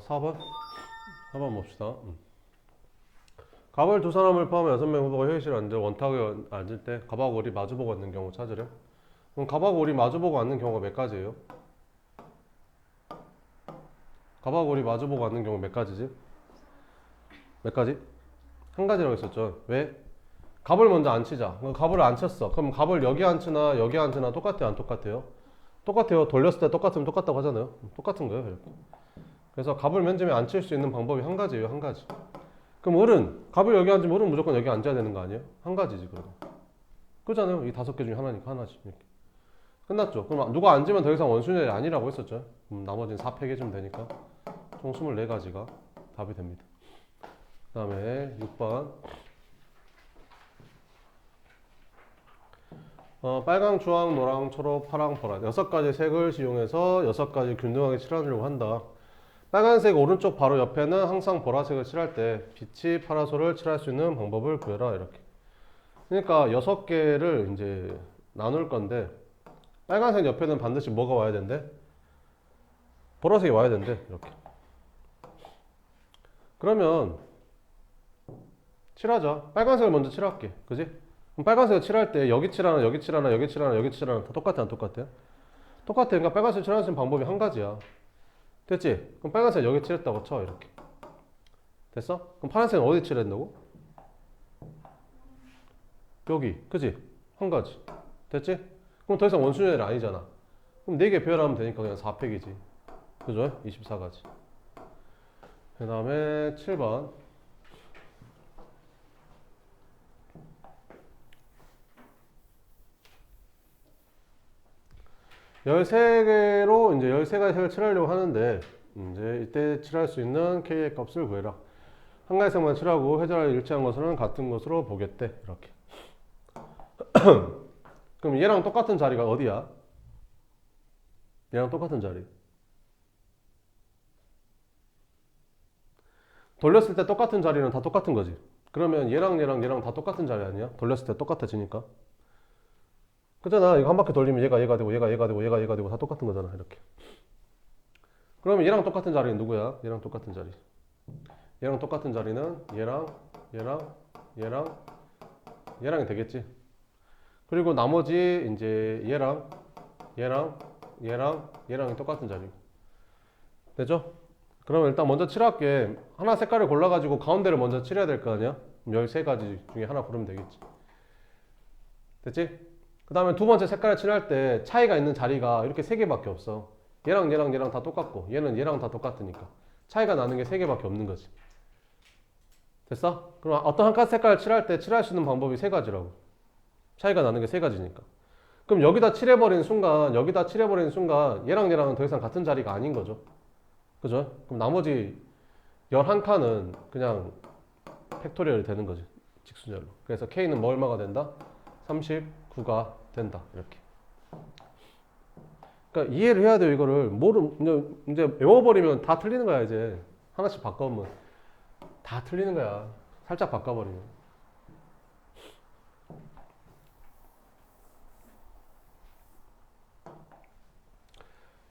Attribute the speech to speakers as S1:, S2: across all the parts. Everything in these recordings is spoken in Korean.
S1: 4번? 4번 봅시다. 갑을 두 사람을 포함해 6명 후보가 회의실에 앉아 원탁에 앉을 때 갑하고 을이 마주보고 앉는 경우 찾으렴. 그럼 갑하고 을이 마주보고 앉는 경우가 몇 가지예요? 갑하고 을이 마주보고 앉는 경우 몇 가지지? 몇 가지? 한 가지라고 했었죠. 왜? 갑을 먼저 앉히자. 그럼 갑을 앉혔어. 그럼 갑을 여기 앉히나 여기 앉히나 똑같아요? 안 똑같아요? 똑같아요. 돌렸을 때 똑같으면 똑같다고 하잖아요. 똑같은 거예요. 이렇게. 그래서 갑을 맨 처음에 앉힐 수 있는 방법이 한 가지예요. 한 가지. 그럼 을은 갑을 여기 앉으면 을은 무조건 여기 앉아야 되는 거 아니에요? 한 가지지 그래도. 그잖아요. 이 5개 중에 하나니까 하나지. 이렇게. 끝났죠. 그럼 누가 앉으면 더 이상 원순열이 아니라고 했었죠. 나머지는 4팩 해주면 되니까 총 24가지가 답이 됩니다. 그 다음에 6번 빨강, 주황, 노랑, 초록, 파랑, 보라 6가지 색을 이용해서 6가지 균등하게 칠하려고 한다. 빨간색 오른쪽 바로 옆에는 항상 보라색을 칠할 때 빛이 파라솔을 칠할 수 있는 방법을 구해라 이렇게. 그러니까 6개를 이제 나눌 건데 빨간색 옆에는 반드시 뭐가 와야 된대? 보라색이 와야 된대 이렇게. 그러면 칠하자. 빨간색을 먼저 칠할게. 그지? 그럼 빨간색을 칠할 때 여기 칠하나 여기 칠하나 여기 칠하나 여기 칠하나 다 똑같아 안 똑같아? 똑같아. 그러니까 빨간색 칠할 수 있는 방법이 한 가지야. 됐지? 그럼 빨간색 여기 칠했다고 쳐 이렇게. 됐어? 그럼 파란색은 어디 칠한다고? 여기. 그지? 한 가지. 됐지? 그럼 더 이상 원순열이 아니잖아. 그럼 4개 배열하면 되니까 그냥 4팩이지. 그죠? 24가지. 그 다음에 7번. 13개로 이제 13가지 색을 칠하려고 하는데, 이제 이때 칠할 수 있는 K의 값을 구해라. 한 가지 색만 칠하고 회전을 일치한 것은 같은 것으로 보겠대. 이렇게. 그럼 얘랑 똑같은 자리가 어디야? 얘랑 똑같은 자리. 돌렸을 때 똑같은 자리는 다 똑같은 거지. 그러면 얘랑 다 똑같은 자리 아니야? 돌렸을 때 똑같아지니까. 그잖아. 이거 한 바퀴 돌리면 얘가 되고 얘가 되고 다 똑같은 거잖아. 이렇게. 그러면 얘랑 똑같은 자리는 누구야? 얘랑 똑같은 자리. 얘랑 똑같은 자리는 얘랑이 되겠지. 그리고 나머지 이제 얘랑이 똑같은 자리. 되죠? 그러면 일단 먼저 칠할게. 하나 색깔을 골라가지고 가운데를 먼저 칠해야 될 거 아니야? 13가지 중에 하나 고르면 되겠지. 됐지? 그 다음에 두 번째 색깔을 칠할 때 차이가 있는 자리가 이렇게 3개밖에 없어. 얘랑 다 똑같고 얘는 얘랑 다 똑같으니까 차이가 나는 게 3개밖에 없는 거지. 됐어? 그럼 어떤 한 가지 색깔을 칠할 때 칠할 수 있는 방법이 3가지라고. 차이가 나는 게 3가지니까. 그럼 여기다 칠해버리는 순간 얘랑은 더 이상 같은 자리가 아닌 거죠. 그죠? 그럼 나머지 11칸은 그냥 팩토리얼이 되는 거지. 직수절로. 그래서 K는 뭐 얼마가 된다? 39가 된다. 이렇게. 그러니까 이해를 해야 돼요. 이거를 이제 외워버리면 다 틀리는 거야. 이제 하나씩 바꿔보면 다 틀리는 거야. 살짝 바꿔버리면.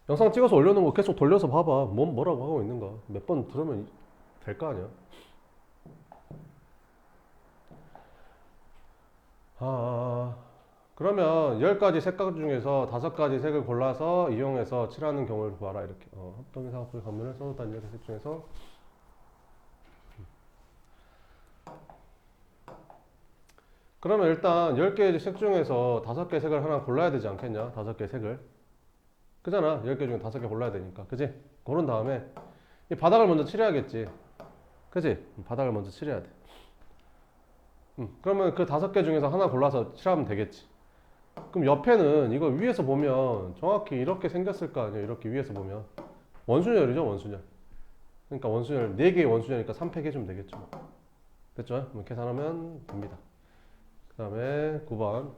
S1: 영상 찍어서 올려놓은 거 계속 돌려서 봐봐. 뭐라고 하고 있는가. 몇 번 들으면 될 거 아니야. 그러면 10가지 색깔 중에서 5가지 색을 골라서 이용해서 칠하는 경우를 봐라. 이렇게. 합동의 사각형의 간면을 써놓다는 10개 색 중에서 그러면 일단 10개의 색 중에서 5개 색을 하나 골라야 되지 않겠냐? 5개 색을. 그잖아. 10개 중에 5개 골라야 되니까. 그지? 고른 다음에 이 바닥을 먼저 칠해야겠지. 그지? 바닥을 먼저 칠해야 돼. 그러면 그 5개 중에서 하나 골라서 칠하면 되겠지. 그럼 옆에는 이거 위에서 보면 정확히 이렇게 생겼을 거 아니에요. 이렇게 위에서 보면. 원순열이죠, 원순열. 그러니까 원순열, 4개의 원순열이니까 3팩 해주면 되겠죠. 됐죠? 그럼 계산하면 됩니다. 그 다음에 9번.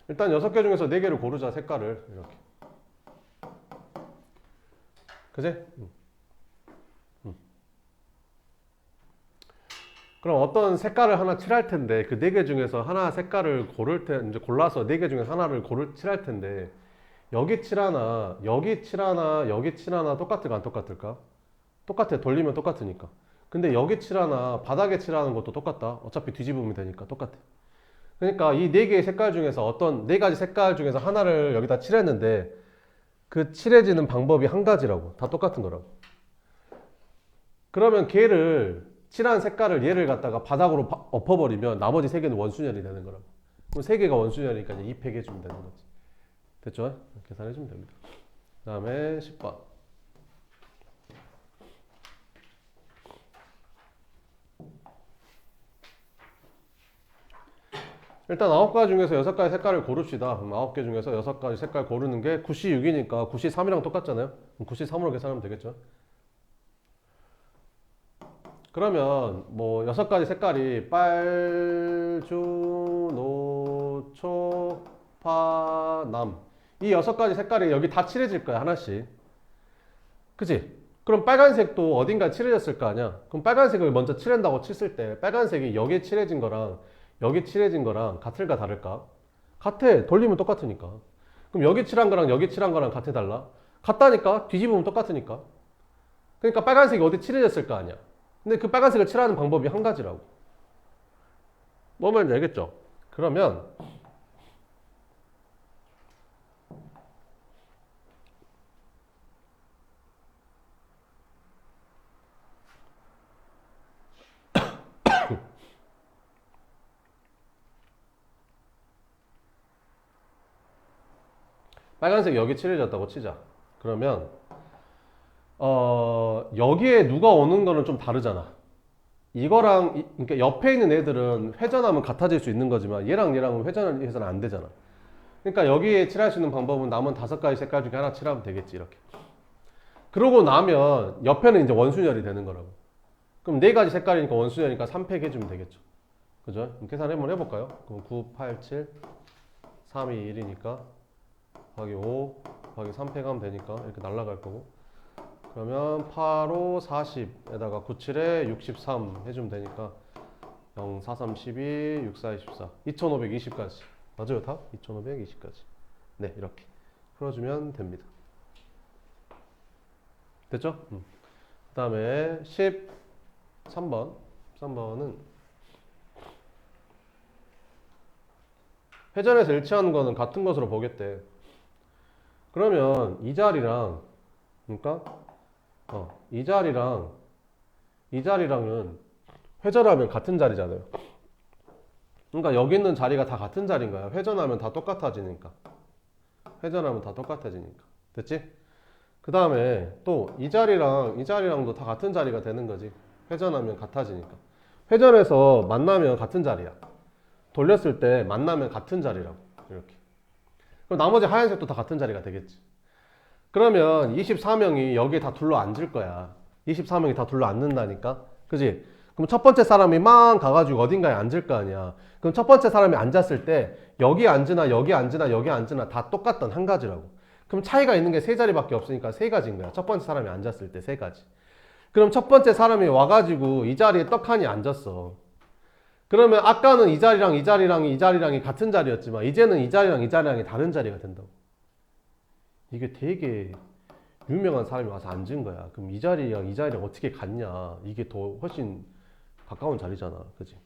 S1: 일단 6개 중에서 4개를 고르자, 색깔을. 이렇게. 그지? 그럼 어떤 색깔을 하나 칠할 텐데 그 네 개 중에서 하나 색깔을 고를 때 이제 골라서 네 개 중에서 하나를 고를 칠할 텐데 여기 칠하나 여기 칠하나 여기 칠하나 똑같을까 안 똑같을까? 똑같아. 돌리면 똑같으니까. 근데 여기 칠하나 바닥에 칠하는 것도 똑같다. 어차피 뒤집으면 되니까 똑같아. 그러니까 이 네 개의 색깔 중에서 어떤 네 가지 색깔 중에서 하나를 여기다 칠했는데 그 칠해지는 방법이 한 가지라고. 다 똑같은 거라고. 그러면 걔를 칠한 색깔을 얘를 갖다가 바닥으로 엎어버리면 나머지 세 개는 원순열이 되는 거라고. 그럼 세 개가 원순열이니까 이제 입획해주면 되는 거지. 됐죠? 계산해주면 됩니다. 그 다음에 10번. 일단 9가지 중에서 6가지 색깔을 고릅시다. 그럼 9개 중에서 6가지 색깔 고르는 게 96이니까 93이랑 똑같잖아요. 그럼 93으로 계산하면 되겠죠. 그러면 뭐 6가지 색깔이 빨, 주, 노, 초, 파, 남. 이 6가지 색깔이 여기 다 칠해질 거야, 하나씩. 그치? 그럼 빨간색도 어딘가 칠해졌을 거 아니야? 그럼 빨간색을 먼저 칠한다고 쳤을 때 빨간색이 여기에 칠해진 거랑 여기 칠해진 거랑 같을까 다를까? 같아. 돌리면 똑같으니까. 그럼 여기 칠한 거랑 여기 칠한 거랑 같아 달라? 같다니까? 뒤집으면 똑같으니까. 그러니까 빨간색이 어디 칠해졌을 거 아니야? 근데 그 빨간색을 칠하는 방법이 한 가지라고. 뭔 말인지 알겠죠? 그러면 빨간색이 여기 칠해졌다고 치자. 그러면 여기에 누가 오는 거는 좀 다르잖아. 이거랑 그러니까 옆에 있는 애들은 회전하면 같아질 수 있는 거지만 얘랑 얘랑은 회전해서는 안 되잖아. 그러니까 여기에 칠할 수 있는 방법은 남은 5가지 색깔 중에 하나 칠하면 되겠지 이렇게. 그러고 나면 옆에는 이제 원순열이 되는 거라고. 그럼 4가지 색깔이니까 원순열이니까 3팩 해주면 되겠죠. 그죠? 그럼 계산 한번 해볼까요? 그럼 9, 8, 7, 3, 2, 1이니까 더하기 5 더하기 3팩 하면 되니까 이렇게 날라갈 거고. 그러면 8, 5, 40에다가 9, 7에 63 해주면 되니까 0, 4, 3, 12, 6, 4, 24 2520까지 맞아요 다? 2520까지 네 이렇게 풀어주면 됩니다. 됐죠? 그 다음에 13번 3번은 회전에서 일치하는 거는 같은 것으로 보겠대. 그러면 이 자리랑 그러니까 이 자리랑 이 자리랑은 회전하면 같은 자리잖아요. 그러니까 여기 있는 자리가 다 같은 자리인 거야. 회전하면 다 똑같아지니까. 회전하면 다 똑같아지니까. 됐지? 그 다음에 또 이 자리랑 이 자리랑도 다 같은 자리가 되는 거지. 회전하면 같아지니까. 회전해서 만나면 같은 자리야. 돌렸을 때 만나면 같은 자리라고. 이렇게. 그럼 나머지 하얀색도 다 같은 자리가 되겠지. 그러면 24명이 여기에 다 둘러 앉을 거야. 24명이 다 둘러 앉는다니까? 그지? 그럼 첫 번째 사람이 막 가가지고 어딘가에 앉을 거 아니야. 그럼 첫 번째 사람이 앉았을 때 여기 앉으나 여기 앉으나 여기 앉으나 다 똑같던 한 가지라고. 그럼 차이가 있는 게 세 자리밖에 없으니까 세 가지인 거야. 첫 번째 사람이 앉았을 때 세 가지. 그럼 첫 번째 사람이 와가지고 이 자리에 떡하니 앉았어. 그러면 아까는 이 자리랑 이 자리랑 이 자리랑이 같은 자리였지만 이제는 이 자리랑 이 자리랑이 다른 자리가 된다고. 이게 되게 유명한 사람이 와서 앉은 거야. 그럼 이 자리랑 이 자리랑 어떻게 같냐? 이게 더 훨씬 가까운 자리잖아. 그지?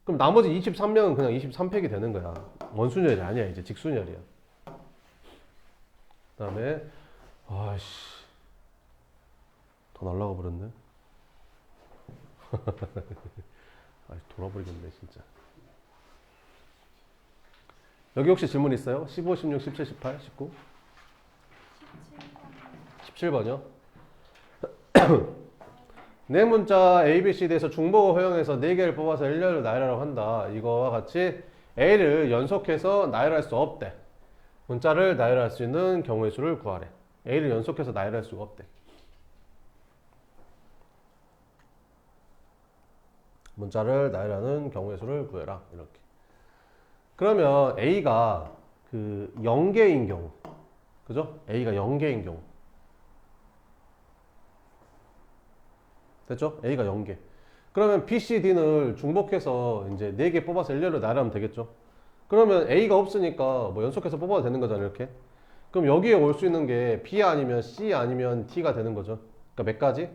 S1: 그럼 나머지 23명은 그냥 23팩이 되는 거야. 원순열이 아니야. 이제 직순열이야. 그 다음에 아씨 더 날라가 버렸네. 아 돌아버리겠네 진짜. 여기 혹시 질문 있어요? 15, 16, 17, 18, 19? 17번이요? 네 문자 A, B, C, D에서 중복을 허용해서 4개를 뽑아서 일렬로 나열하라고 한다. 이거와 같이 A를 연속해서 나열할 수 없대. 문자를 나열할 수 있는 경우의 수를 구하래. A를 연속해서 나열할 수가 없대. 문자를 나열하는 경우의 수를 구해라. 이렇게. 그러면 A가 그 0개인 경우. 그죠? A가 0개인 경우. 됐죠? A가 0개. 그러면 B, C, D를 중복해서 이제 4개 뽑아서 일렬로 나열하면 되겠죠. 그러면 A가 없으니까 뭐 연속해서 뽑아도 되는 거잖아요, 이렇게. 그럼 여기에 올 수 있는 게 B 아니면 C 아니면 D가 되는 거죠. 그러니까 몇 가지?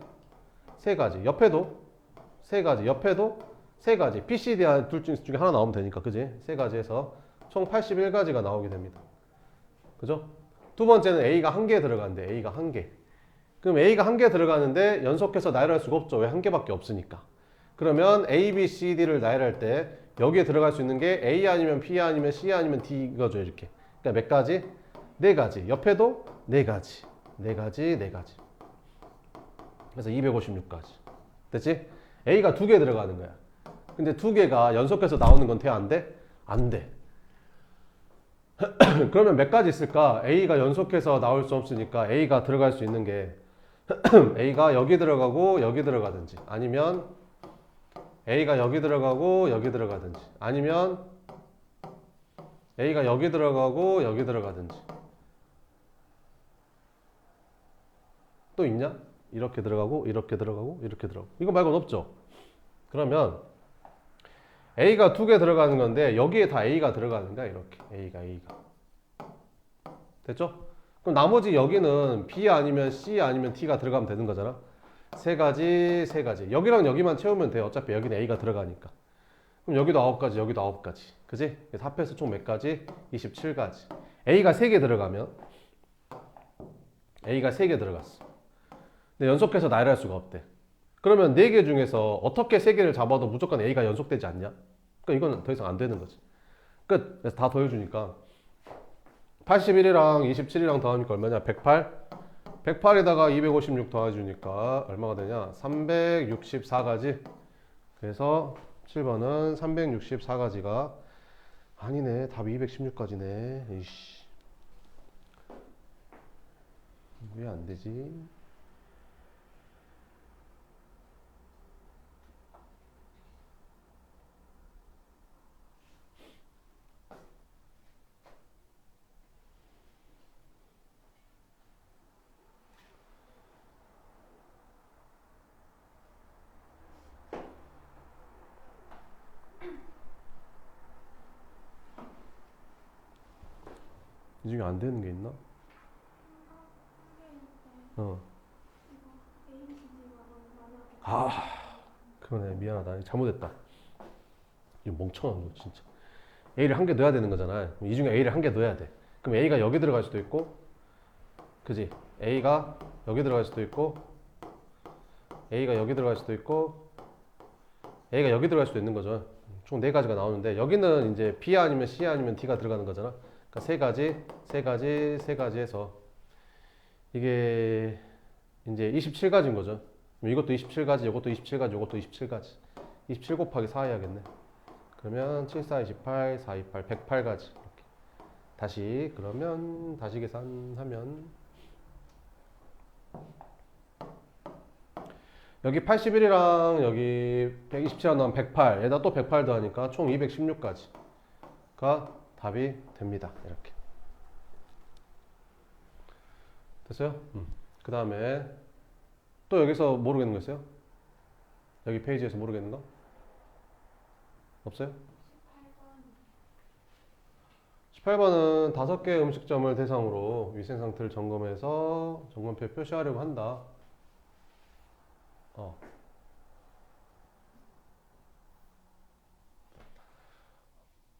S1: 3가지. 옆에도 3가지. 옆에도 3가지. B, C, D 둘 중에 하나 나오면 되니까, 그지? 3가지 해서 총 81가지가 나오게 됩니다. 그죠? 두 번째는 A가 1개 들어가는데, A가 1개. 그럼 A가 1개 들어가는데 연속해서 나열할 수가 없죠. 왜 1개밖에 없으니까. 그러면 A, B, C, D를 나열할 때 여기에 들어갈 수 있는 게 A 아니면 B 아니면 C 아니면 D거죠, 이렇게. 그러니까 몇 가지? 4가지. 옆에도 4가지. 4가지, 4가지. 그래서 256가지. 됐지? A가 2개 들어가는 거야. 근데 2개가 연속해서 나오는 건 돼? 안 돼? 안 돼. 그러면 몇 가지 있을까? A가 연속해서 나올 수 없으니까 A가 들어갈 수 있는 게 A가 여기 들어가고 여기 들어가든지, 아니면 A가 여기 들어가고 여기 들어가든지, 아니면 A가 여기 들어가고 여기 들어가든지. 또 있냐? 이렇게 들어가고 이렇게 들어가고 이렇게 들어가고. 이거 말고는 없죠. 그러면 A가 2개 들어가는 건데 여기에 다 A가 들어가는 거야. 이렇게 A가 됐죠? 그럼 나머지 여기는 B 아니면 C 아니면 T가 들어가면 되는 거잖아. 3가지, 3가지. 여기랑 여기만 채우면 돼. 어차피 여기는 A가 들어가니까. 그럼 여기도 9가지, 여기도 9가지. 그지? 그래서 합해서 총 몇 가지? 27가지. A가 3개 들어가면 A가 3개 들어갔어. 근데 연속해서 나열할 수가 없대. 그러면 4개 중에서 어떻게 3개를 잡아도 무조건 A가 연속되지 않냐? 그러니까 이건 더 이상 안 되는 거지. 끝. 그래서 다 더해주니까 81이랑 27이랑 더하니까 얼마냐? 108. 108에다가 256 더해주니까 얼마가 되냐? 364가지. 그래서 7번은 364가지가 아니네. 답이 216가지네. 이씨. 왜 안 되지? 이 중에 안 되는 게 있나? 아, 그러네. 미안하다. 잘못했다. 이 멍청한 거 진짜. A를 1개 넣어야 되는 거잖아. 이 중에 A를 1개 넣어야 돼. 그럼 A가 여기 들어갈 수도 있고, 그지? A가 여기 들어갈 수도 있고, A가 여기 들어갈 수도 있고, A가 여기 들어갈 수도 있는 거죠. 총 4가지가 나오는데 여기는 이제 B 아니면 C 아니면 D가 들어가는 거잖아. 그러니까 3가지, 3가지, 3가지 해서 이게 이제 27가지인 거죠. 이것도 27가지, 이것도 27가지, 이것도 27가지. 27 곱하기 4 해야겠네. 그러면 7, 4, 28, 4, 28, 108가지. 이렇게. 다시 계산하면 여기 81이랑 여기 127이랑 나오면 108. 에다 또 108 더하니까 총 216가지가 답이 됩니다. 이렇게. 됐어요? 그 다음에 또 여기서 모르겠는 거 있어요? 여기 페이지에서 모르겠는 거? 없어요? 18번은 5개 음식점을 대상으로 위생 상태를 점검해서 점검표에 표시하려고 한다.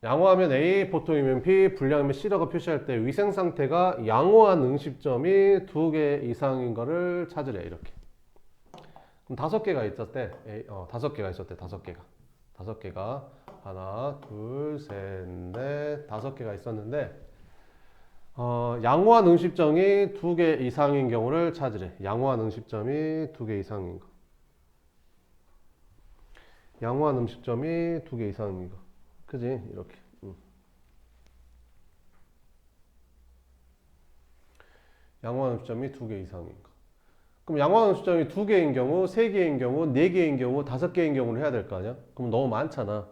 S1: 양호하면 A, 보통이면 B, 불량이면 C라고 표시할 때 위생 상태가 양호한 음식점이 2개 이상인 거를 찾으래. 이렇게. 그럼 5개가 있었대. 5개가 있었대. 5개가 하나, 둘, 셋, 넷, 5개가 있었는데 양호한 음식점이 2개 이상인 경우를 찾으래. 양호한 음식점이 2개 이상인 거. 양호한 음식점이 2개 이상인 거. 그지? 이렇게. 양호한 음식점이 2개 이상인 거. 그럼 양호한 음식점이 2개인 경우, 3개인 경우, 4개인 경우, 5개인 경우를 해야 될 거 아니야? 그럼 너무 많잖아.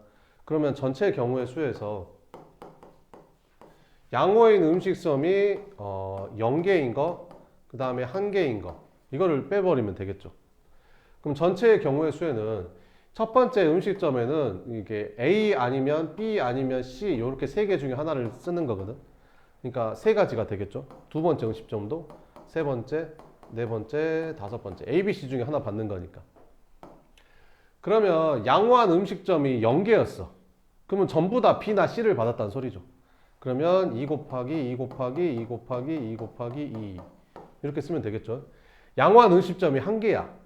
S1: 그러면 전체 경우의 수에서 양호인 음식점이 0개인 거, 그 다음에 1개인 거, 이거를 빼버리면 되겠죠. 그럼 전체의 경우의 수에는 첫 번째 음식점에는 이게 A 아니면 B 아니면 C 이렇게 세 개 중에 하나를 쓰는 거거든. 그러니까 세 가지가 되겠죠. 두 번째 음식점도 세 번째, 네 번째, 다섯 번째 A, B, C 중에 하나 받는 거니까. 그러면 양호한 음식점이 0개였어. 그러면 전부 다 B나 C를 받았다는 소리죠. 그러면 2 곱하기 2 곱하기 2 곱하기 2 곱하기 2 이렇게 쓰면 되겠죠. 양호한 음식점이 1개야.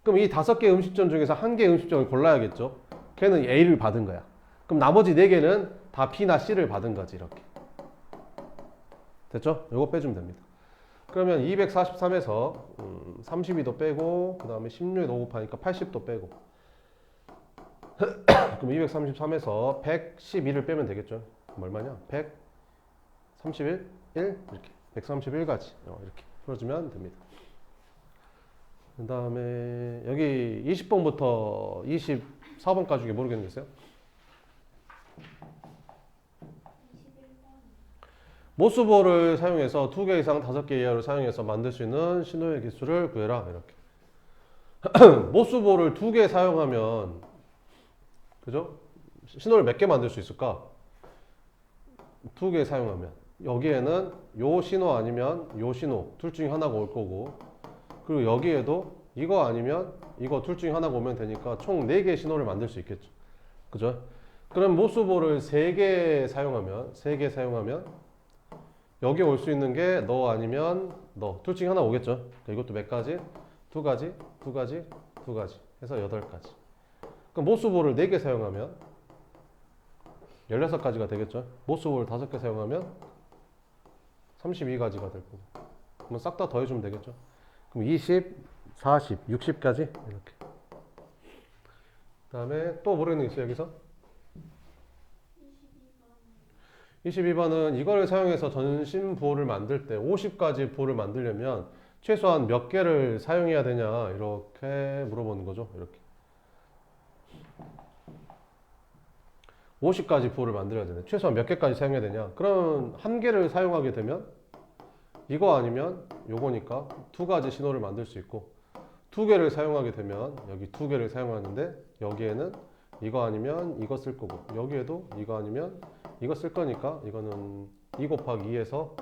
S1: 그럼 이 5개 음식점 중에서 1개 음식점을 골라야겠죠. 걔는 A를 받은 거야. 그럼 나머지 4개는 다 B나 C를 받은 거지. 이렇게. 됐죠? 요거 빼주면 됩니다. 그러면 243에서 32도 빼고 그 다음에 16에 5 곱하니까 80도 빼고 그럼 233에서 112를 빼면 되겠죠. 그럼 얼마냐? 131? 1? 이렇게 131가지 이렇게 풀어주면 됩니다. 그 다음에 여기 20번부터 24번까지 중에 모르겠는 게 있어요? 모스볼을 사용해서 2개 이상 5개 이하를 사용해서 만들 수 있는 신호의 개수를 구해라. 이렇게. 모스볼을 2개 사용하면 그죠? 신호를 몇 개 만들 수 있을까? 2개 사용하면 여기에는 요 신호 아니면 요 신호 둘 중에 하나가 올 거고 그리고 여기에도 이거 아니면 이거 둘 중에 하나가 오면 되니까 총 4개의 신호를 만들 수 있겠죠. 그죠? 그럼 모스볼을 3개 사용하면 여기 올 수 있는 게 너 아니면 너 둘 중에 하나 오겠죠. 이것도 몇 가지? 2가지, 2가지, 2가지 해서 8가지. 그럼 모스볼을 4개 사용하면 16가지가 되겠죠. 모스볼을 5개 사용하면 32가지가 될 거고. 그럼 싹 다 더해주면 되겠죠. 그럼 20, 40, 60까지 이렇게. 그 다음에 또 모르겠는 게 있어요 여기서? 22번은 이거를 사용해서 전신부호를 만들 때 50가지 부호를 만들려면 최소한 몇 개를 사용해야 되냐 이렇게 물어보는 거죠. 이렇게 50가지 부호를 만들어야 되네. 최소한 몇 개까지 사용해야 되냐. 그럼 한 개를 사용하게 되면 이거 아니면 요거니까 2가지 신호를 만들 수 있고 2개를 사용하게 되면 여기 2개를 사용하는데 여기에는 이거 아니면 이거 쓸 거고 여기에도 이거 아니면 이거 쓸 거니까 이거는 2 곱하기 2에서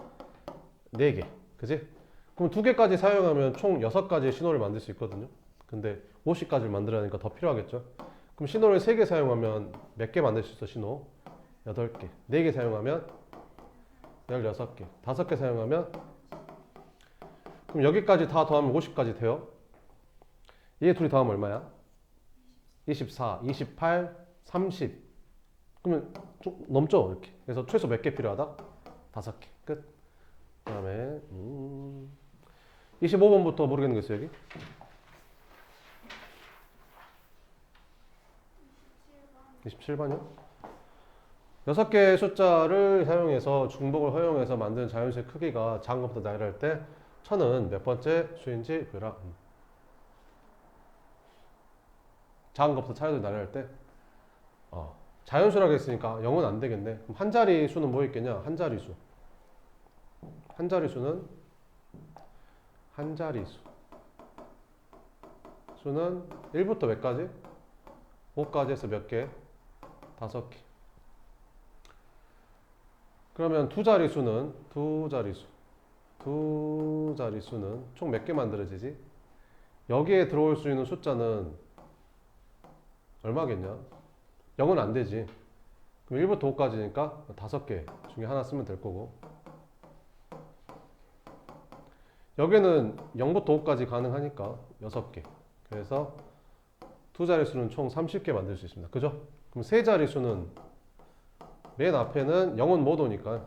S1: 4개 그지? 그럼 2개까지 사용하면 총 6가지의 신호를 만들 수 있거든요. 근데 50가지를 만들어야 하니까 더 필요하겠죠. 그럼 신호를 3개 사용하면 몇 개 만들 수 있어? 신호 8개. 4개 사용하면 16개. 5개 사용하면 그럼 여기까지 다 더하면 50까지 돼요. 얘 둘이 더하면 얼마야? 24, 28, 30. 그러면 좀 넘죠? 이렇게. 그래서 최소 몇 개 필요하다? 5개. 끝. 그 다음에 25번부터 모르겠는 게 있어요 여기? 27번이요? 6개의 숫자를 사용해서 중복을 허용해서 만든 자연수의 크기가 작은 것보다 나열할 때 1000은 몇 번째 수인지 구해라. 작은 것부터 차이를 나열할 때 자연수라고 했으니까 0은 안 되겠네. 그럼 한 자리 수는 뭐 있겠냐? 한 자리 수. 한 자리 수는 한 자리 수. 수는 1부터 몇 가지? 5까지 해서 몇 개? 5개. 그러면 두 자리 수는 두 자리 수는 총 몇 개 만들어지지? 여기에 들어올 수 있는 숫자는 얼마겠냐? 0은 안 되지. 그럼 1부터 5까지니까 5개 중에 하나 쓰면 될 거고. 여기는 0부터 5까지 가능하니까 6개. 그래서 두 자리 수는 총 30개 만들 수 있습니다. 그죠? 그럼 세 자리 수는 맨 앞에는 0은 못 오니까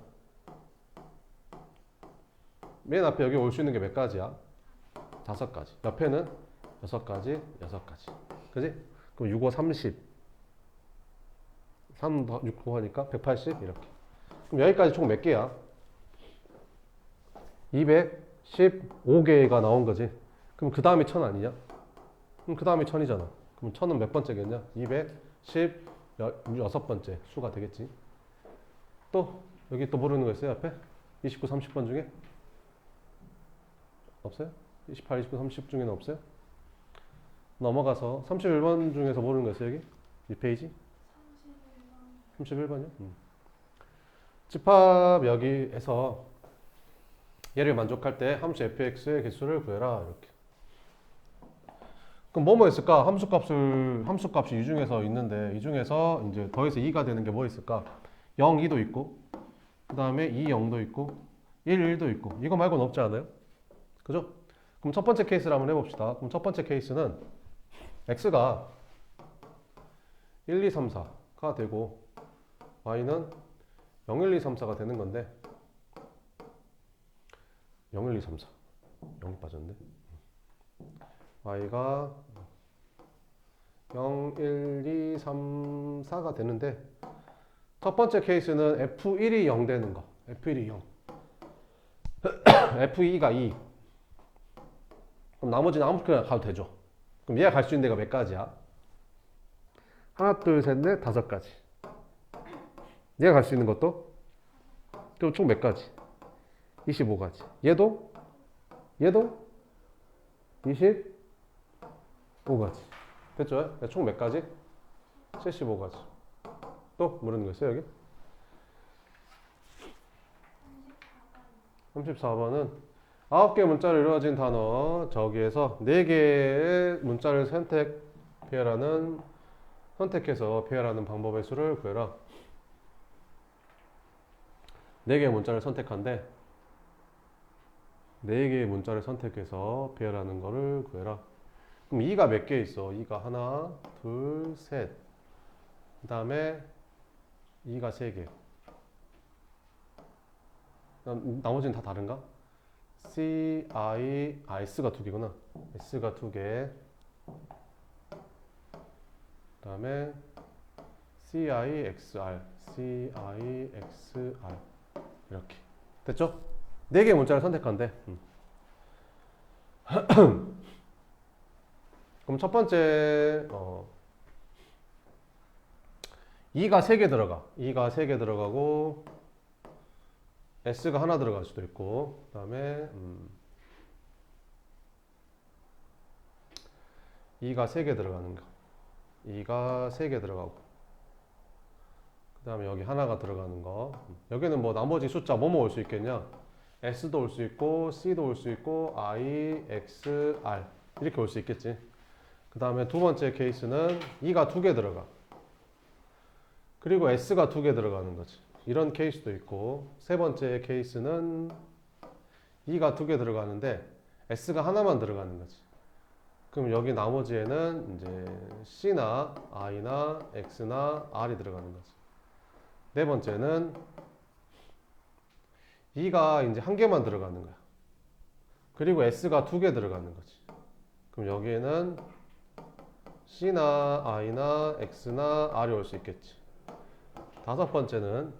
S1: 맨 앞에 여기 올 수 있는 게 몇 가지야? 5가지. 옆에는 6가지, 6가지. 그지? 그럼 6, 5, 30. 3, 6, 9 하니까 180 이렇게. 그럼 여기까지 총 몇 개야? 215개가 나온 거지. 그럼 그 다음이 1000 아니냐? 그럼 그 다음이 1000이잖아. 그럼 1000은 몇 번째겠냐? 216번째 수가 되겠지. 또 여기 또 모르는 거 있어요? 앞에? 29, 30번 중에? 없어요? 28, 29, 30 중에는 없어요? 넘어가서 31번 중에서 모르는 거 있어요 여기? 이 페이지? 31번이요? 집합 여기에서 얘를 만족할 때 함수 fx의 개수를 구해라 이렇게. 그럼 뭐 있을까? 함수값이 이 중에서 있는데 이 중에서 이제 더해서 2가 되는 게 뭐 있을까? 0, 2도 있고 그 다음에 2, 0도 있고 1, 1도 있고 이거 말고는 없지 않아요? 그죠? 그럼 첫 번째 케이스를 한번 해봅시다. 그럼 첫 번째 케이스는 x가 1, 2, 3, 4가 되고 y는 0, 1, 2, 3, 4가 되는 건데 0, 1, 2, 3, 4 0이 빠졌는데 y가 0, 1, 2, 3, 4가 되는데 첫 번째 케이스는 f1이 0 되는 거 f1이 0 f2가 2 그럼 나머지는 아무렇게나 가도 되죠. 그럼 얘가 갈 수 있는 데가 몇 가지야? 하나, 둘, 셋, 넷, 다섯 가지. 얘가 갈 수 있는 것도 또 총 몇 가지? 25가지. 얘도 25가지. 됐죠? 총 몇 가지? 75가지. 또 모르는 거 있어요 여기? 34번은 9개의 문자로 이루어진 단어 저기에서 4개의 문자를 선택해서 배열하는 방법의 수를 구해라. 4개의 문자를 선택한데 4개의 문자를 선택해서 배열하는 거를 구해라. 그럼 2가 몇 개 있어? 2가 하나, 둘, 셋. 그 다음에 2가 3개. 나머지는 다 다른가? S가 2개구나. S가 2개. 그 다음에 CIXR 이렇게 됐죠? 4개의 문자를 선택한대. 그럼 첫 번째 2가 3개 들어가. 2가 3개 들어가고 S가 하나 들어갈 수도 있고 그 다음에 2가 3개 들어가는 거 2가 3개 들어가고 그 다음에 여기 하나가 들어가는 거 여기는 뭐 나머지 숫자 뭐뭐 올 수 있겠냐 S도 올 수 있고 C도 올 수 있고 I, X, R 이렇게 올 수 있겠지. 그 다음에 두 번째 케이스는 2가 2개 들어가 그리고 S가 2개 들어가는 거지. 이런 케이스도 있고 세 번째 케이스는 2가 2개 들어가는데 S가 하나만 들어가는 거지. 그럼 여기 나머지에는 이제 C나 I나 X나 R이 들어가는 거지. 네 번째는 2가 이제 한 개만 들어가는 거야. 그리고 S가 2개 들어가는 거지. 그럼 여기에는 C나 I나 X나 R이 올 수 있겠지. 다섯 번째는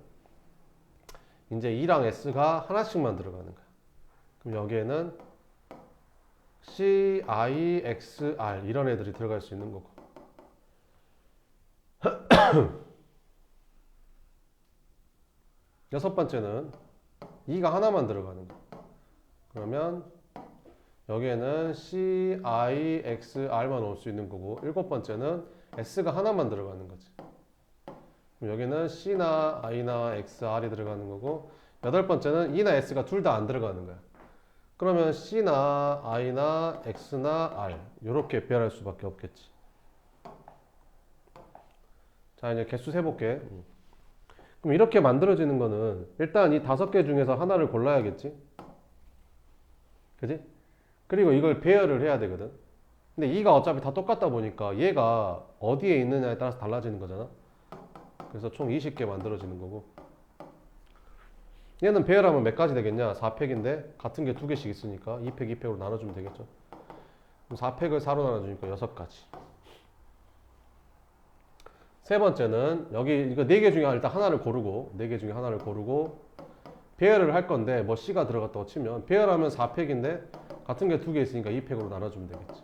S1: 이제 2랑 S가 하나씩만 들어가는 거야. 그럼 여기에는 C, I, X, R 이런 애들이 들어갈 수 있는 거고. 여섯 번째는 2가 하나만 들어가는 거야. 그러면 여기에는 C, I, X, R만 올 수 있는 거고 일곱 번째는 S가 하나만 들어가는 거지. 그럼 여기는 C나 I나 X, R이 들어가는 거고 여덟 번째는 E나 S가 둘 다 안 들어가는 거야. 그러면 C나 I나 X나 R 이렇게 배열할 수밖에 없겠지. 자 이제 개수 세볼게. 그럼 이렇게 만들어지는 거는 일단 이 5개 중에서 하나를 골라야겠지. 그지? 그리고 이걸 배열을 해야 되거든. 근데 2가 어차피 다 똑같다 보니까 얘가 어디에 있느냐에 따라서 달라지는 거잖아. 그래서 총 20개 만들어지는 거고 얘는 배열하면 몇 가지 되겠냐? 4팩인데 같은 게 2개씩 있으니까 2팩, 2팩으로 나눠주면 되겠죠. 그럼 4팩을 4로 나눠주니까 6가지. 세 번째는 여기 이거 4개 중에 일단 하나를 고르고 4개 중에 하나를 고르고 배열을 할 건데 뭐 C가 들어갔다고 치면 배열하면 4팩인데 같은 게 2개 있으니까 2팩으로 나눠주면 되겠지.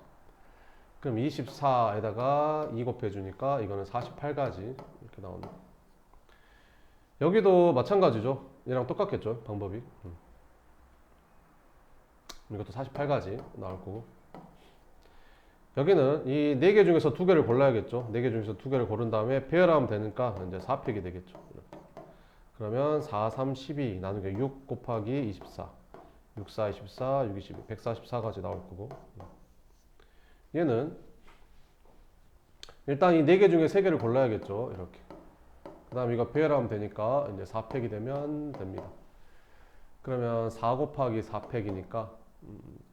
S1: 그럼 24에다가 2 곱해주니까 이거는 48가지 이렇게 나온다. 여기도 마찬가지죠. 얘랑 똑같겠죠 방법이. 이것도 48가지 나올 거고 여기는 이 4개 중에서 2개를 골라야겠죠. 4개 중에서 2개를 고른 다음에 배열하면 되니까 이제 4팩이 되겠죠. 이렇게. 그러면 4, 3, 12 나누기 6 곱하기 24. 6, 4, 24, 6, 22. 144까지 나올 거고. 얘는 일단 이 4개 중에 3개를 골라야겠죠. 이렇게. 그 다음 이거 배열하면 되니까 이제 4팩이 되면 됩니다. 그러면 4 곱하기 4팩이니까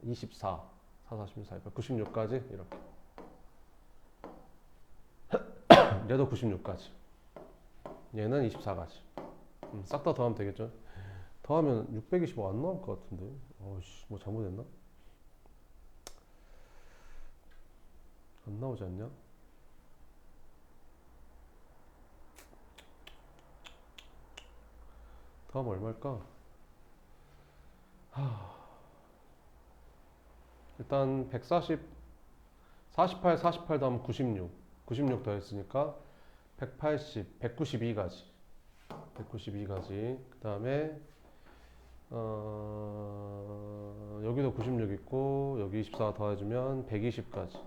S1: 24, 4, 4, 16, 96까지 이렇게. 얘도 96까지. 얘는 24까지. 싹 다 더하면 되겠죠. 더하면 625 안 나올 것 같은데. 어이씨, 뭐 잘못했나? 안 나오지 않냐? 더하면 얼마일까? 일단 140, 48, 48 더하면 96. 96 더했으니까 180, 192가지. 192가지. 그 다음에 여기도 96 있고 여기 24 더해주면 120가지.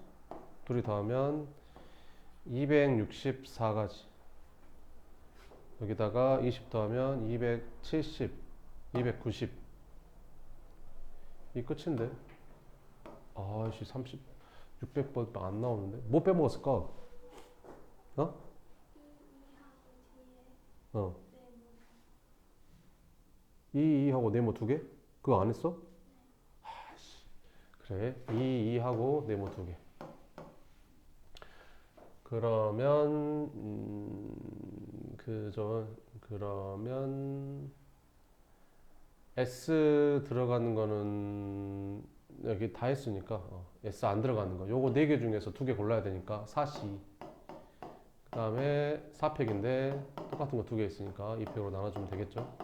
S1: 둘이 더하면 264가지. 여기다가 20 더하면 270, 290. 이 끝인데. 아씨 30, 600번 안 나오는데. 뭐 빼먹었을까? 어? 어. 2, 2하고 네모 2개? 그거 안 했어? 아씨. 그래. 2, 2하고 네모 2개. 그러면 그러면 S 들어가는 거는 여기 다 했으니까 S 안 들어가는 거 요거 4개 중에서 2개 골라야 되니까 4C. 그 다음에 4팩인데 똑같은 거 2개 있으니까 2팩으로 나눠주면 되겠죠.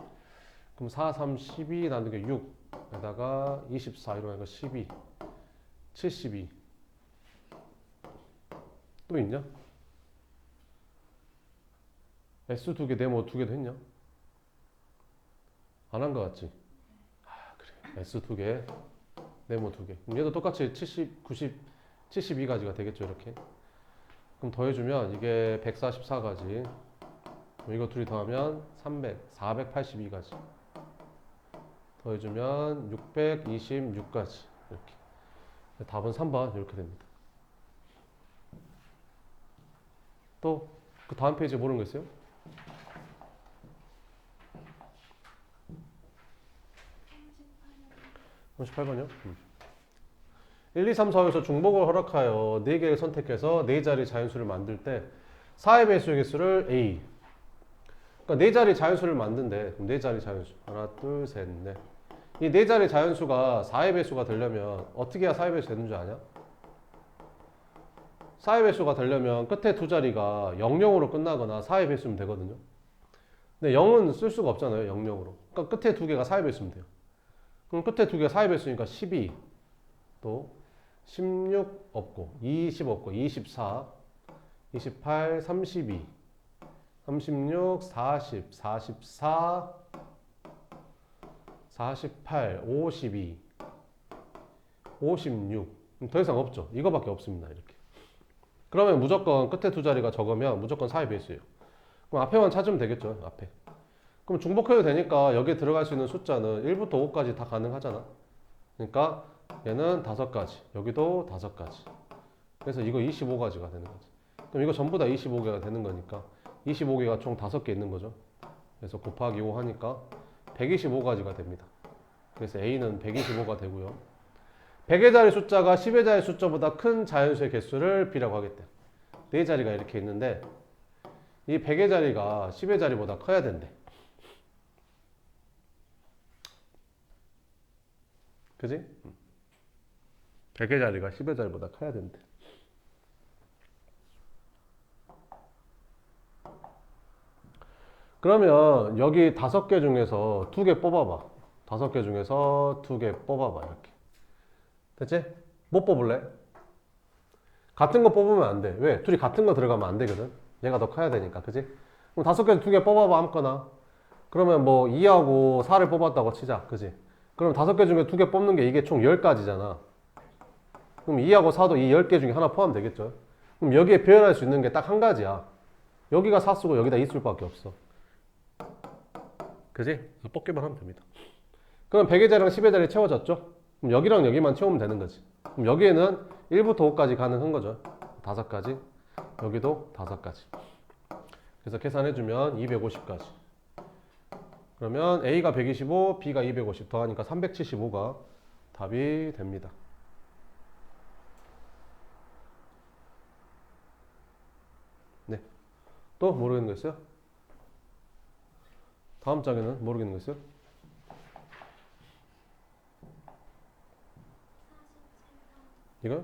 S1: 그럼 4, 3, 12 나누기 6에다가 24 이러니까 12, 72. 또 있냐? S 2개, 네모 2개도 했냐? 안 한 거 같지? 아, 그래. S 2개, 네모 2개. 그럼 얘도 똑같이 70, 90, 72가지가 되겠죠, 이렇게. 그럼 더해주면 이게 144가지. 이거 둘이 더하면 300, 482가지. 더해주면 626가지. 이렇게. 답은 3번 이렇게 됩니다. 또 그 다음 페이지에 모르는 거 있어요? 38번이요? 1, 2, 3, 4에서 중복을 허락하여 4개를 선택해서 4자리 자연수를 만들 때 4의 배수의 개수를 A. 그러니까 4자리 자연수를 만든대. 그럼 4자리 자연수. 하나, 둘, 셋, 넷. 이 4자리 자연수가 4의 배수가 되려면 어떻게 해야 4의 배수 되는 줄 아냐? 4의 배수가 되려면 끝에 두 자리가 00으로 끝나거나 4의 배수면 되거든요. 근데 0은 쓸 수가 없잖아요. 00으로. 그러니까 끝에 두 개가 4의 배수면 돼요. 그럼 끝에 두 개가 4의 배수니까 12, 또 16 없고 20 없고 24, 28, 32, 36, 40, 44, 48, 52, 56. 더 이상 없죠. 이거밖에 없습니다. 이렇게. 그러면 무조건 끝에 두 자리가 적으면 무조건 4의 배수예요. 그럼 앞에만 찾으면 되겠죠. 앞에. 그럼 중복해도 되니까 여기에 들어갈 수 있는 숫자는 1부터 5까지 다 가능하잖아. 그러니까 얘는 5가지, 여기도 5가지. 그래서 이거 25가지가 되는 거지. 그럼 이거 전부 다 25개가 되는 거니까 25개가 총 5개 있는 거죠. 그래서 곱하기 5 하니까 125가지가 됩니다. 그래서 A는 125가 되고요. 100의 자리 숫자가 10의 자리 숫자보다 큰 자연수의 개수를 B라고 하겠대. 4자리가 이렇게 있는데 이 100의 자리가 10의 자리보다 커야 된대. 그지? 100의 자리가 10의 자리보다 커야 된대. 그러면 여기 5개 중에서 2개 뽑아봐. 5개 중에서 2개 뽑아봐. 이렇게. 됐지? 못 뽑을래? 같은 거 뽑으면 안 돼. 왜? 둘이 같은 거 들어가면 안 되거든. 얘가 더 커야 되니까. 그지? 그럼 5개 2개 뽑아봐. 아무거나. 그러면 뭐 2하고 4를 뽑았다고 치자. 그지? 그럼 5개 중에 2개 뽑는 게 이게 총 10가지잖아. 그럼 2하고 4도 이 10개 중에 하나 포함되겠죠. 그럼 여기에 표현할 수 있는 게 딱 한 가지야. 여기가 4 쓰고 여기다 2 쓸 밖에 없어. 그지? 뽑기만 하면 됩니다. 그럼 100의 자리랑 10의 자리 채워졌죠? 그럼 여기랑 여기만 채우면 되는 거지. 그럼 여기에는 1부터 5까지 가능한 거죠. 5가지. 여기도 5가지. 그래서 계산해주면 250까지. 그러면 A가 125, B가 250 더하니까 375가 답이 됩니다. 네. 또 모르겠는 거 있어요? 다음 장에는 모르겠는 거 있어요? 이거?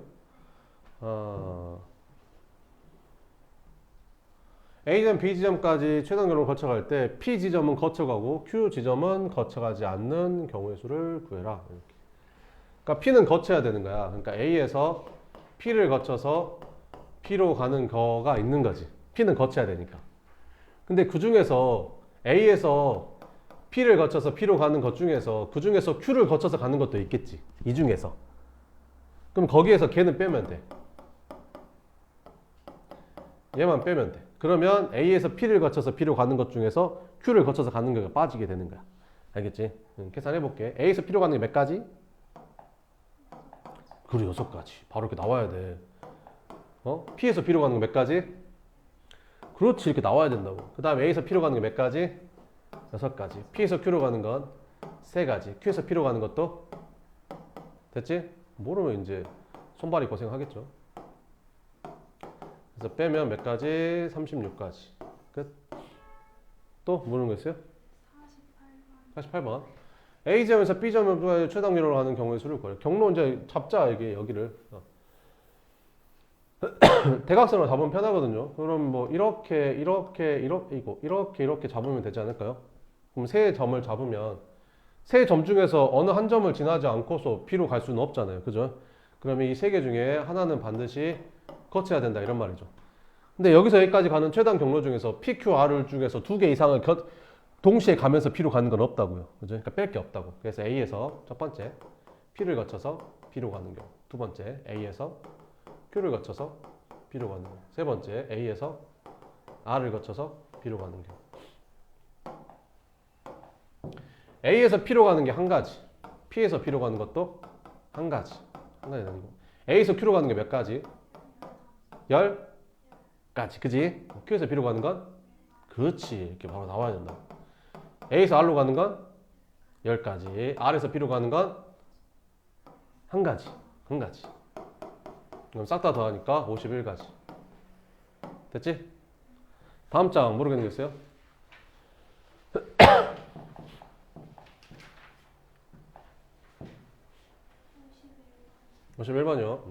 S1: A점, B지점까지 최단결을 거쳐갈 때 P지점은 거쳐가고 Q지점은 거쳐가지 않는 경우의 수를 구해라. 이렇게. 그러니까 P는 거쳐야 되는 거야. 그러니까 A에서 P를 거쳐서 P로 가는 거가 있는 거지. P는 거쳐야 되니까. 근데 그 중에서 A에서 P를 거쳐서 P로 가는 것 중에서 그 중에서 Q를 거쳐서 가는 것도 있겠지. 이 중에서. 그럼 거기에서 걔는 빼면 돼. 얘만 빼면 돼. 그러면 A에서 P를 거쳐서 B로 가는 것 중에서 Q를 거쳐서 가는 거가 빠지게 되는 거야. 알겠지? 계산해 볼게. A에서 P로 가는 게 몇 가지? 그래, 6가지. 바로 이렇게 나와야 돼. P에서 B로 가는 거 몇 가지? 그렇지, 이렇게 나와야 된다고. 그 다음에 A에서 P로 가는 게 몇 가지? 6가지. P에서 Q로 가는 건 3가지. Q에서 P로 가는 것도 됐지? 모르면 이제 손발이 고생하겠죠. 그래서 빼면 몇 가지? 36가지. 끝. 또 모르는 거 있어요? 48번. A점에서 B점을 최단결로 하는 경우의 수를 구해요. 경로 이제 잡자, 이게 여기를. 대각선으로 잡으면 편하거든요. 그럼 뭐 이렇게 잡으면 되지 않을까요? 그럼 세 점을 잡으면 세 점 중에서 어느 한 점을 지나지 않고서 B로 갈 수는 없잖아요. 그죠? 그러면 이 세 개 중에 하나는 반드시 거쳐야 된다, 이런 말이죠. 근데 여기서 여기까지 가는 최단 경로 중에서 PQR 중에서 2개 이상을 동시에 가면서 B로 가는 건 없다고요. 그죠? 그러니까 뺄 게 없다고. 그래서 A에서 첫 번째 P를 거쳐서 B로 가는 경우, 두 번째 A에서 Q를 거쳐서 B로 가는 경우, 세 번째 A에서 R을 거쳐서 B로 가는 경우. A에서 P로 가는 게 한 가지, P에서 B로 가는 것도 한 가지. 한 가지 되는 거. A에서 Q로 가는 게 몇 가지? 10가지. 그지? Q에서 B로 가는 건? 그렇지. 이렇게 바로 나와야 된다. A에서 R로 가는 건 10가지. R에서 B로 가는 건 한 가지. 한 가지. 그럼 싹 다 더하니까 51가지. 됐지? 다음 장 모르겠는 게 있어요? 51번이요.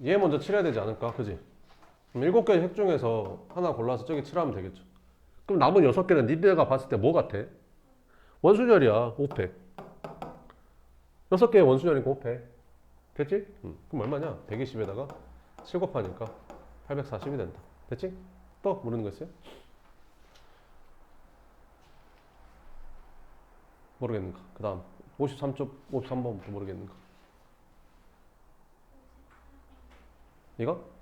S1: 얘 먼저 칠해야 되지 않을까? 그지? 그럼 7개 획 중에서 하나 골라서 저기 칠하면 되겠죠. 그럼 남은 6개는 니네가 봤을 때 뭐 같아? 원순열이야. 5패. 6개의 원순열이니까 5패. 됐지? 그럼 얼마냐? 120에다가 7 곱하니까 840이 된다. 됐지? 또 모르는 거 있어요? 모르겠는 거. 그 다음 53번부터 모르겠는 거. 이거?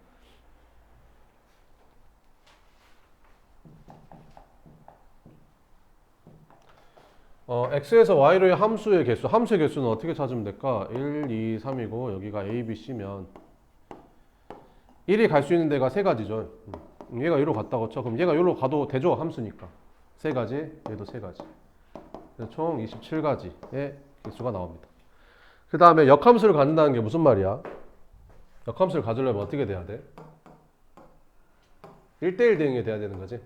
S1: x에서 y로의 함수의 개수. 함수의 개수는 어떻게 찾으면 될까? 1, 2, 3이고 여기가 a, b, c면 1이 갈 수 있는 데가 3가지죠. 얘가 여기로 갔다고 쳐. 그럼 얘가 여기로 가도 되죠. 함수니까. 3가지, 얘도 3가지. 총 27가지의 개수가 나옵니다. 그 다음에 역함수를 갖는다는 게 무슨 말이야? 역함수를 가지려면 어떻게 돼야 돼? 1대1 대응이 돼야 되는 거지.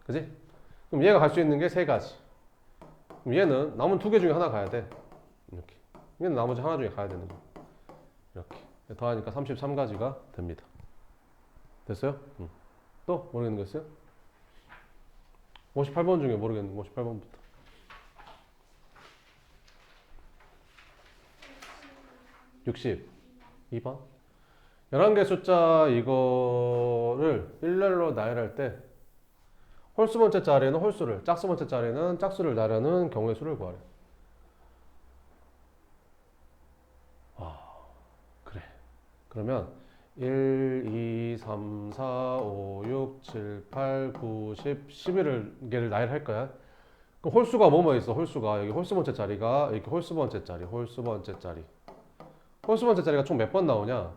S1: 그지? 그럼 얘가 갈 수 있는 게 3가지. 그럼 얘는 남은 2개 중에 하나 가야 돼. 이렇게. 얘는 나머지 하나 중에 가야 되는 거. 이렇게. 더하니까 33가지가 됩니다. 됐어요? 또 모르겠는 거 있어요? 58번 중에 모르겠는 거 58번부터. 62번. 11개 숫자 이거를 일렬로 나열할 때 홀수 번째 자리에는 홀수를, 짝수 번째 자리에는 짝수를 나열하는 경우의 수를 구하래. 그러면 1, 2, 3, 4, 5, 6, 7, 8, 9, 10, 11개를 나열을 할 거야. 그럼 홀수가 뭐뭐 있어? 홀수가 여기 홀수 번째 자리가 이렇게 홀수 번째 자리, 홀수 번째 자리. 홀수 번째 자리가 총 몇 번 나오냐?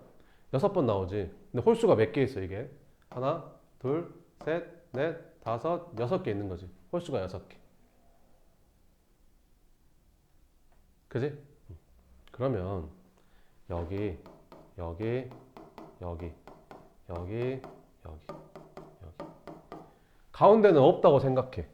S1: 6번 나오지. 근데 홀수가 몇 개 있어 이게? 하나, 둘, 셋, 넷, 다섯, 6개 있는 거지. 홀수가 6개. 그지? 그러면 여기, 여기, 여기, 여기, 여기, 여기. 가운데는 없다고 생각해.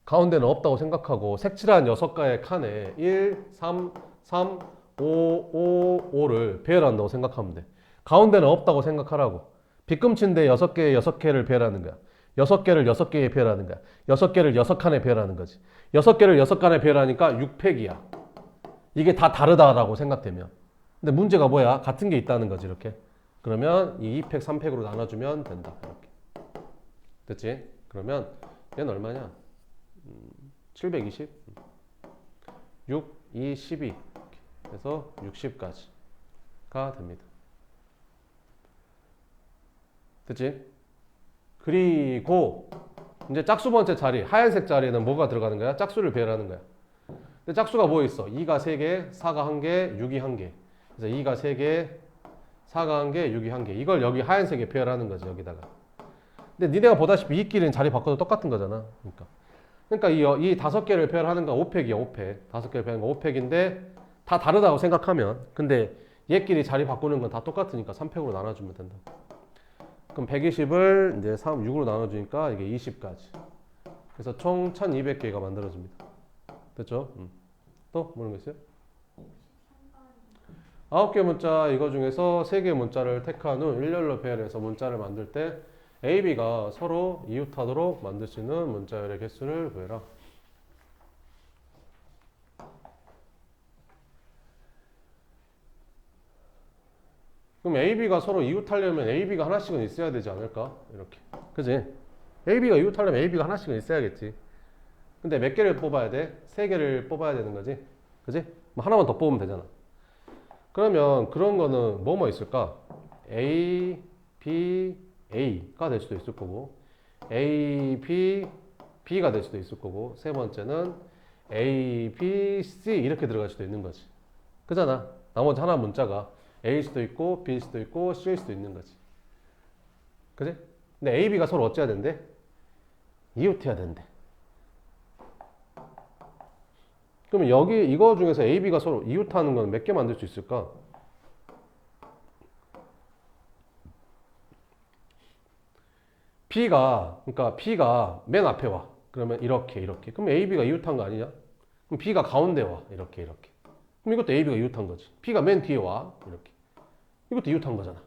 S1: 가운데는 없다고 생각하고 색칠한 6개의 칸에 1, 3, 3, 5, 5, 5를 배열한다고 생각하면 돼. 가운데는 없다고 생각하라고. 빗금치인데 6개에 6개를 배열하는 거야. 6개를 6개에 배열하는 거야. 6개를 6칸에 배열하는 거지. 6개를 6칸에 배열하니까 6팩이야. 이게 다 다르다라고 생각되면. 근데 문제가 뭐야? 같은 게 있다는 거지 이렇게. 그러면 이 2팩, 3팩으로 나눠주면 된다. 이렇게. 됐지? 그러면 얘는 얼마냐? 720, 6, 2, 12. 그래서 60까지가 됩니다. 됐지? 그리고 이제 짝수 번째 자리, 하얀색 자리에는 뭐가 들어가는 거야? 짝수를 배열하는 거야. 근데 짝수가 뭐 있어? 2가 3개, 4가 1개, 6이 1개. 그래서 2가 3개, 4가 1개, 6이 1개. 이걸 여기 하얀색에 배열하는 거지, 여기다가. 근데 니네가 보다시피 이끼리는 자리 바꿔도 똑같은 거잖아. 그러니까 이 5개를 배열하는 건 5팩이야, 5팩. 5개를 배열하는 건 5팩인데 다 다르다고 생각하면 근데 얘끼리 자리 바꾸는 건 다 똑같으니까 3팩으로 나눠주면 된다. 그럼 120을 이제 6으로 나눠주니까 이게 20까지. 그래서 총 1200개가 만들어집니다. 됐죠? 또 모르는 거 있어요? 9개 문자 이거 중에서 3개 문자를 택한 후 일렬로 배열해서 문자를 만들 때 A, B가 서로 이웃하도록 만들 수 있는 문자열의 개수를 구해라. 그럼 A, B가 서로 이웃하려면 A, B가 하나씩은 있어야 되지 않을까? 이렇게. 그지? A, B가 이웃하려면 A, B가 하나씩은 있어야겠지. 근데 몇 개를 뽑아야 돼? 3개를 뽑아야 되는 거지. 그지? 뭐 하나만 더 뽑으면 되잖아. 그러면 그런 거는 뭐뭐 있을까? A, B, A가 될 수도 있을 거고 A, B, B가 될 수도 있을 거고 세 번째는 A, B, C 이렇게 들어갈 수도 있는 거지. 그잖아. 나머지 하나 문자가 A일 수도 있고 B일 수도 있고 C일 수도 있는 거지. 그지? 근데 A, B가 서로 어째야 된대? 이웃해야 된대. 그러면 여기 이거 중에서 A, B가 서로 이웃하는 건 몇 개 만들 수 있을까? 그러니까 B가 맨 앞에 와. 그러면 이렇게. 그럼 A, B가 이웃한 거 아니냐? 그럼 B가 가운데 와. 이렇게. 그럼 이것도 A, B가 이웃한 거지. B가 맨 뒤에 와. 이렇게. 이것도 이웃한 거잖아.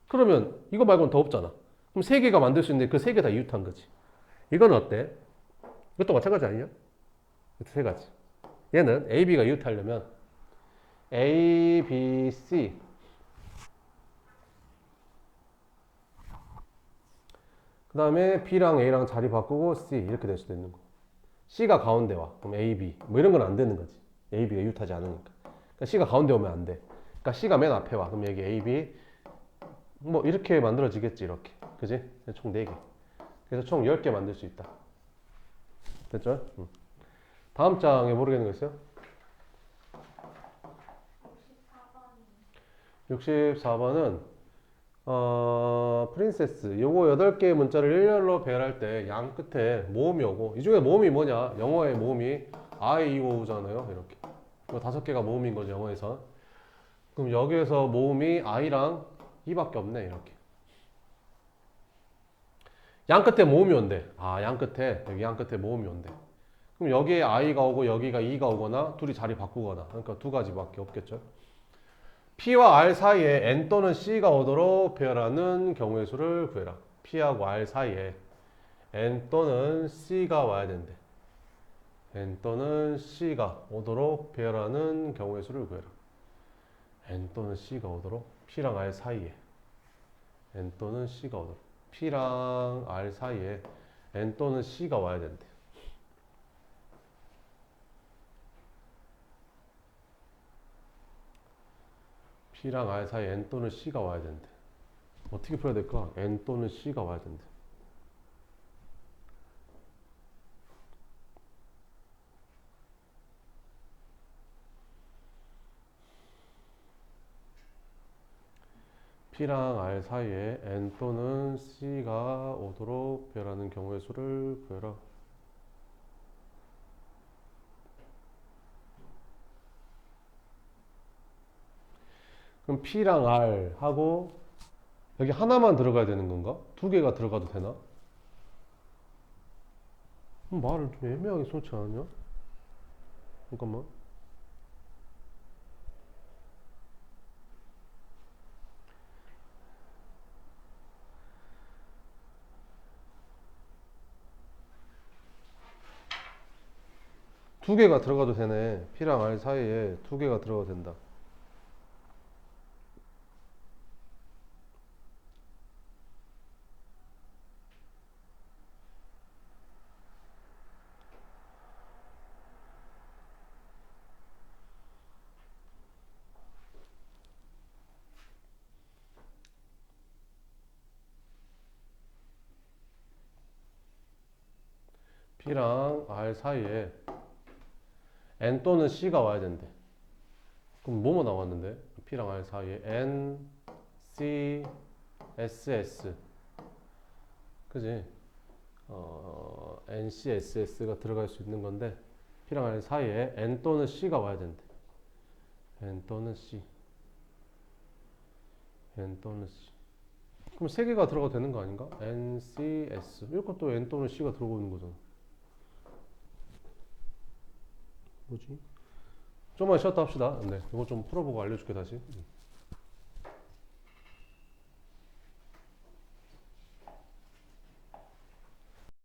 S1: 그러면 이거 말고는 더 없잖아. 그럼 3개가 만들 수 있는데 그 3개 다 이웃한 거지. 이건 어때? 이것도 마찬가지 아니냐? 이것도 3가지. 얘는 A, B가 이웃하려면 A, B, C 그 다음에 B랑 A랑 자리 바꾸고 C 이렇게 될 수도 있는 거. C가 가운데 와. 그럼 A, B 뭐 이런 건 안 되는 거지. A, B가 이웃하지 않으니까. 그러니까 C가 가운데 오면 안 돼. 그러니까 C가 맨 앞에 와. 그럼 여기 A, B 뭐 이렇게 만들어지겠지. 이렇게. 그지? 총 4개. 그래서 총 10개 만들 수 있다. 됐죠? 다음 장에 모르겠는 거 있어요? 64번은 프린세스 요거 8개의 문자를 일렬로 배열할 때 양 끝에 모음이 오고 이 중에 모음이 뭐냐? 영어의 모음이 I, O, U잖아요. 이렇게 이거 5개가 모음인 거죠. 영어에서. 그럼 여기에서 모음이 I랑 E밖에 없네. 이렇게 양 끝에 모음이 온대. 양 끝에 여기 양 끝에 모음이 온대. 그럼 여기에 I가 오고 여기가 E가 오거나 둘이 자리 바꾸거나 그러니까 2가지밖에 없겠죠. P와 R 사이에 N 또는 C가 오도록 배열하는 경우의 수를 구해라. P하고 R 사이에 N 또는 C가 와야 된대. N 또는 C가 오도록 배열하는 경우의 수를 구해라. N 또는 C가 오도록 P랑 R 사이에 N 또는 C가 오도록 P랑 R 사이에 N 또는 C가 와야 된대. P랑 R 사이에 N 또는 C가 와야 된대. 어떻게 풀어야 될까? N 또는 C가 와야 된대. P랑 R 사이에 N 또는 C가 오도록 구별하는 경우의 수를 구해라. 그럼 P랑 R 하고 여기 하나만 들어가야 되는 건가? 두 개가 들어가도 되나? 말을 좀 애매하게 쏘지 않았냐? 잠깐만. 두 개가 들어가도 되네. P랑 R 사이에 두 개가 들어가도 된다. P랑 R 사이에 N 또는 C가 와야 된대. 그럼 뭐뭐 나왔는데? P랑 R 사이에 N, C, SS. 그지? N, C, SS가 들어갈 수 있는 건데 P랑 R 사이에 N 또는 C가 와야 된대. N 또는 C. N 또는 C. 그럼 세 개가 들어가도 되는 거 아닌가? N, C, S. 이것도 N 또는 C가 들어오고 있는 거잖아. 뭐지? 좀만 쉬었다 합시다. 네, 이거 좀 풀어보고 알려줄게 다시.